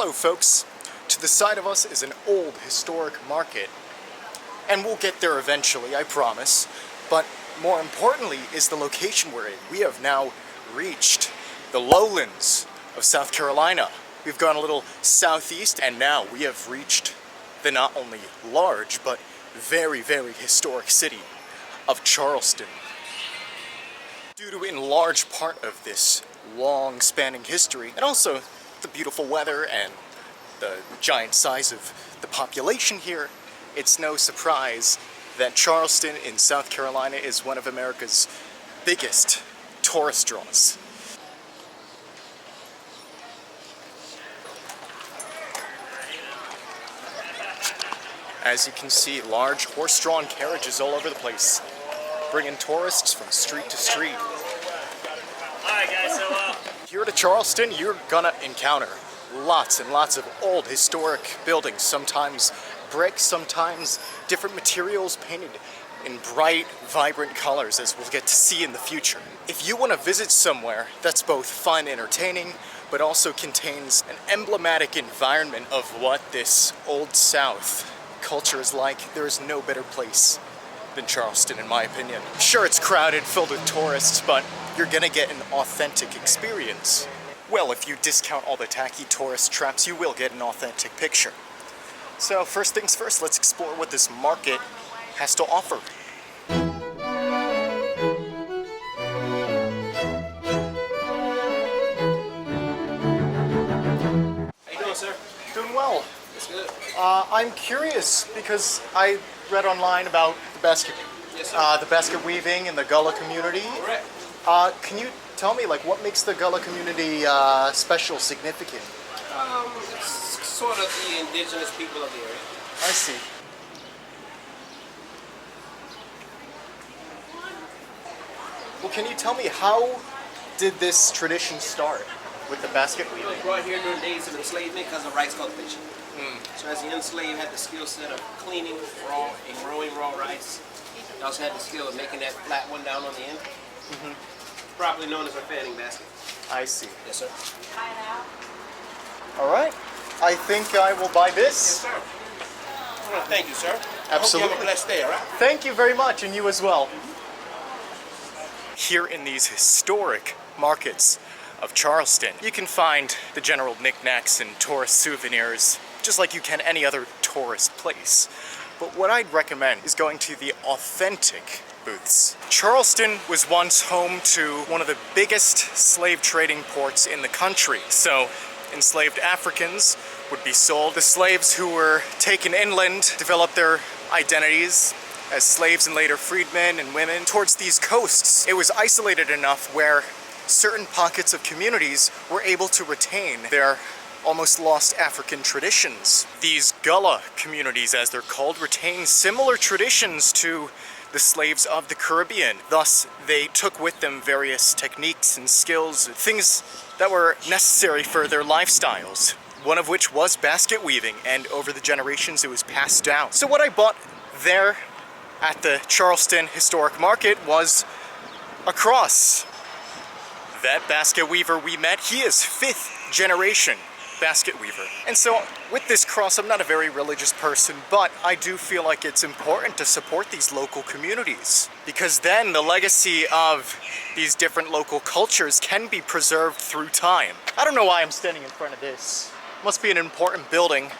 Hello folks, to the side of us is an old historic market, and we'll get there eventually, I promise, but more importantly is the location we're in. We have now reached the lowlands of South Carolina. We've gone a little southeast, and now we have reached the not only large, but very, very historic city of Charleston. Due to in large part of this long spanning history, and also the beautiful weather and the giant size of the population here, it's no surprise that Charleston in South Carolina is one of America's biggest tourist draws. As you can see, large horse-drawn carriages all over the place, bringing tourists from street to street. Alright guys, so Here to Charleston, you're gonna encounter lots and lots of old historic buildings, sometimes brick, sometimes different materials painted in bright, vibrant colors, as we'll get to see in the future. If you want to visit somewhere that's both fun, entertaining, but also contains an emblematic environment of what this Old South culture is like, there is no better place than Charleston, in my opinion. Sure, it's crowded, filled with tourists, but you're gonna get an authentic experience. Well, if you discount all the tacky tourist traps, you will get an authentic picture. So first things first, let's explore what this market has to offer. how you doing, sir? Doing well. That's good. I'm curious because I read online about the basket, Yes, sir. the basket weaving in the Gullah community. Correct. Can you tell me, like, what makes the Gullah community special, significant? It's sort of the indigenous people of the area. I see. Well, can you tell me, how did this tradition start with the basket It weaving? was brought here during days of enslavement because of rice cultivation. So as the enslaved had the skill set of cleaning raw and growing raw rice, they also had the skill of making that flat one down on the end. Properly known as a fanning basket. I see. Yes, sir. All right. I think I will buy Yes, this. sir. Well, thank you, sir. I Absolutely. hope you have a blessed day, all right? Thank you very much, and you as well. Here in these historic markets of Charleston, you can find the general knickknacks and tourist souvenirs, just like you can any other tourist place. But what I'd recommend is going to the authentic booths. Charleston was once home to one of the biggest slave trading ports in the country. So enslaved Africans would be sold. The slaves who were taken inland developed their identities as slaves and later freedmen and women towards these coasts. It was isolated enough where certain pockets of communities were able to retain their almost lost African traditions. These Gullah communities, as they're called, retain similar traditions to the slaves of the Caribbean. Thus, they took with them various techniques and skills, things that were necessary for their lifestyles, one of which was basket weaving, and over the generations it was passed down. So what I bought there at the Charleston Historic Market was a cross. That basket weaver we met, he is 5th generation basket weaver. And so with this cross, I'm not a very religious person, but I do feel like it's important to support these local communities, because then the legacy of these different local cultures can be preserved through time. I don't know why I'm standing in front of this. Must be an important building.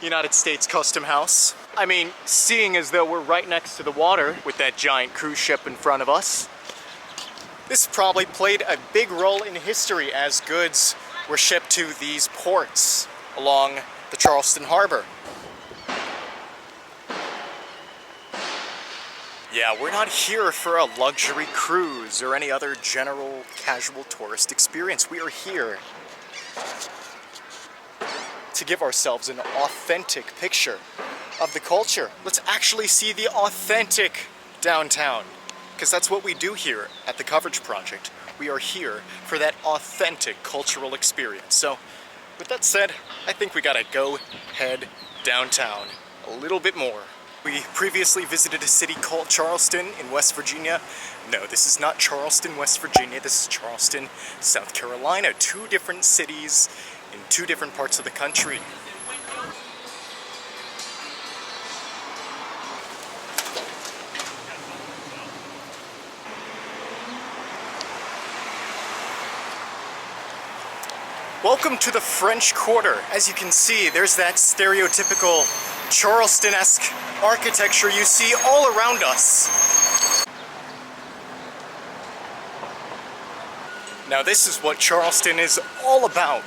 United States Custom House. I mean, seeing as though we're right next to the water with that giant cruise ship in front of us, this probably played a big role in history as goods were shipped to these ports along the Charleston Harbor. Yeah, we're not here for a luxury cruise or any other general casual tourist experience. We are here to give ourselves an authentic picture of the culture. Let's actually see the authentic downtown, because that's what we do here at the Coverage Project. We are here for that authentic cultural experience. So, with that said, I think we gotta go head downtown a little bit more. We previously visited a city called Charleston in West Virginia. No, this is not Charleston, West Virginia. This is Charleston, South Carolina. Two different cities in two different parts of the country. Welcome to the French Quarter. As you can see, there's that stereotypical Charleston-esque architecture you see all around us. Now this is what Charleston is all about.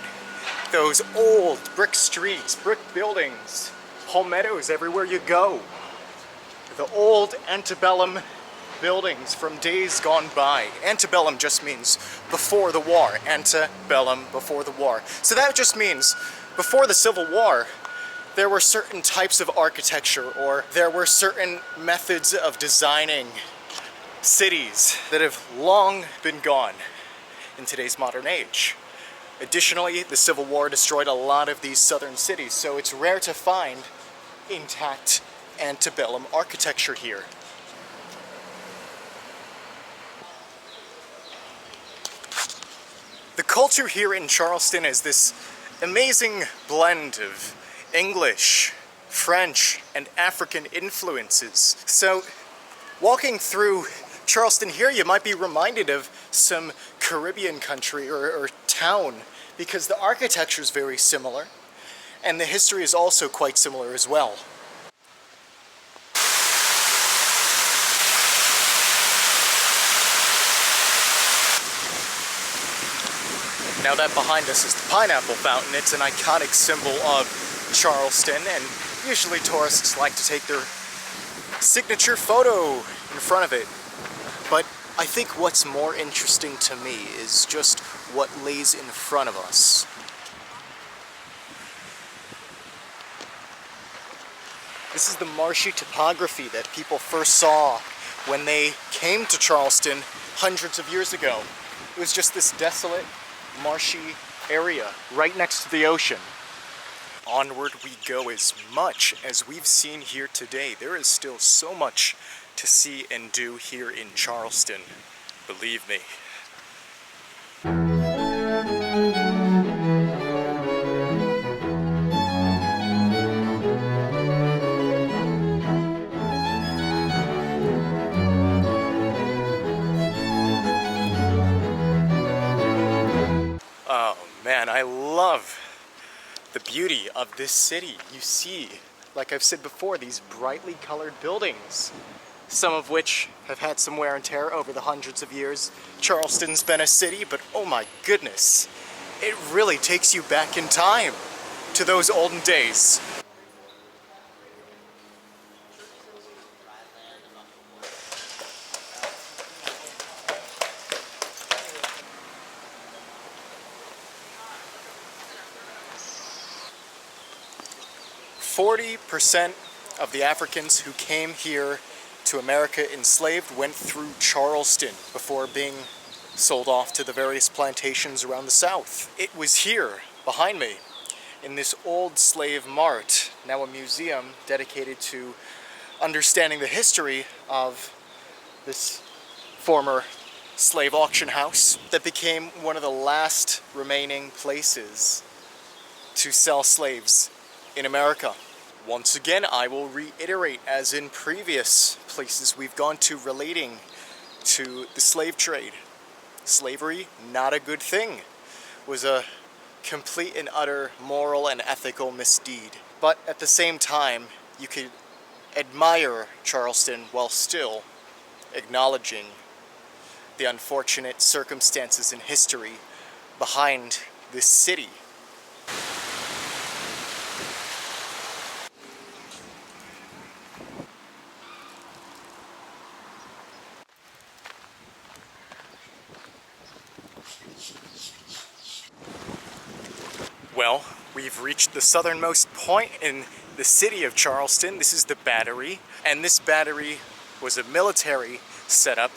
Those old brick streets, brick buildings, palmettos everywhere you go. The old antebellum buildings from days gone by. Antebellum just means before the war. Antebellum, before the war. So that just means before the Civil War, there were certain types of architecture, or there were certain methods of designing cities that have long been gone in today's modern age. Additionally, the Civil War destroyed a lot of these southern cities, so it's rare to find intact antebellum architecture here. The culture here in Charleston is this amazing blend of English, French, and African influences. So, walking through Charleston here, you might be reminded of some Caribbean country or town, because the architecture is very similar, and the history is also quite similar as well. Now that behind us is the Pineapple Fountain. It's an iconic symbol of Charleston, and usually tourists like to take their signature photo in front of it. But I think what's more interesting to me is just what lays in front of us. This is the marshy topography that people first saw when they came to Charleston hundreds of years ago. It was just this desolate, marshy area right next to the ocean. Onward we go. As much as we've seen here today, there is still so much to see and do here in Charleston. Believe me. Oh man, I love the beauty of this city. You see, like I've said before, these brightly colored buildings, some of which have had some wear and tear over the hundreds of years Charleston's been a city, but oh my goodness, it really takes you back in time to those olden days. %40 of the Africans who came here to America enslaved went through Charleston before being sold off to the various plantations around the South. It was here, behind me, in this old slave mart, now a museum dedicated to understanding the history of this former slave auction house that became one of the last remaining places to sell slaves in America. Once again, I will reiterate, as in previous places we've gone to relating to the slave trade. Slavery, not a good thing. Was a complete and utter moral and ethical misdeed. But at the same time, you could admire Charleston while still acknowledging the unfortunate circumstances and history behind this city. Well, we've reached the southernmost point in the city of Charleston. This is the Battery, and this battery was a military setup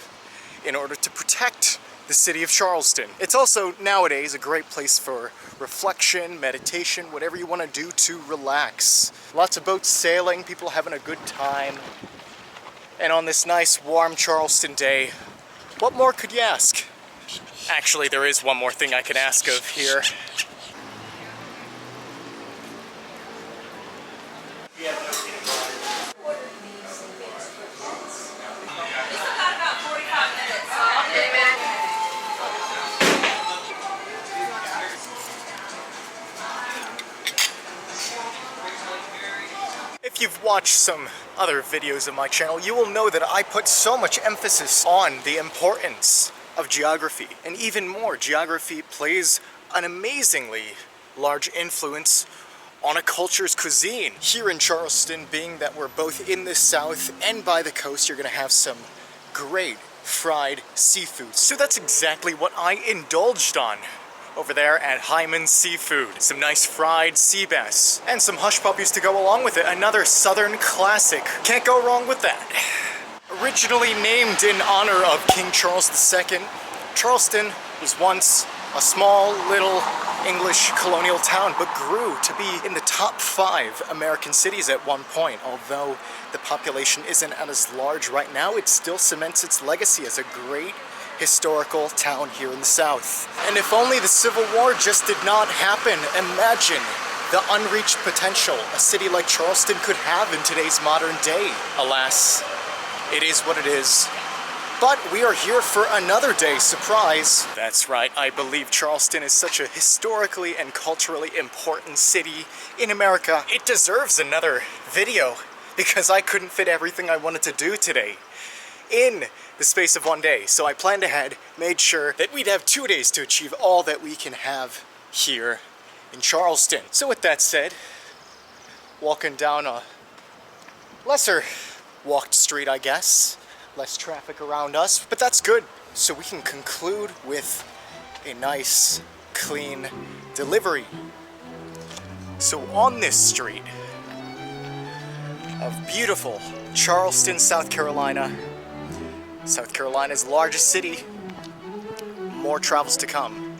in order to protect the city of Charleston. It's also nowadays a great place for reflection, meditation, whatever you want to do to relax. Lots of boats sailing, people having a good time. And on this nice warm Charleston day, what more could you ask? Actually, there is one more thing I can ask of here. you've watched some other videos of my channel, you will know that I put so much emphasis on the importance of geography. And even more, geography plays an amazingly large influence on a culture's cuisine. Here in Charleston, being that we're both in the south and by the coast, you're gonna have some great fried seafood. So that's exactly what I indulged on over there at Hyman's Seafood. Some nice fried sea bass and some hush puppies to go along with it. Another southern classic. Can't go wrong with that. Originally named in honor of King Charles II, Charleston was once a small little English colonial town, but grew to be in the top 5 American cities at one point. Although the population isn't as large right now, it still cements its legacy as a great historical town here in the South. And if only the Civil War just did not happen, imagine the unreached potential a city like Charleston could have in today's modern day. Alas, it is what it is. But we are here for another day, surprise. That's right, I believe Charleston is such a historically and culturally important city in America. It deserves another video because I couldn't fit everything I wanted to do today in the space of one day. So I planned ahead, made sure that we'd have 2 days to achieve all that we can have here in Charleston. So with that said, walking down a lesser walked street, I guess. Less traffic around us, but that's good. So we can conclude with a nice, clean delivery. So on this street of beautiful Charleston, South Carolina, South Carolina's largest city, more travels to come.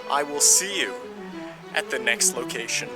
I will see you at the next location.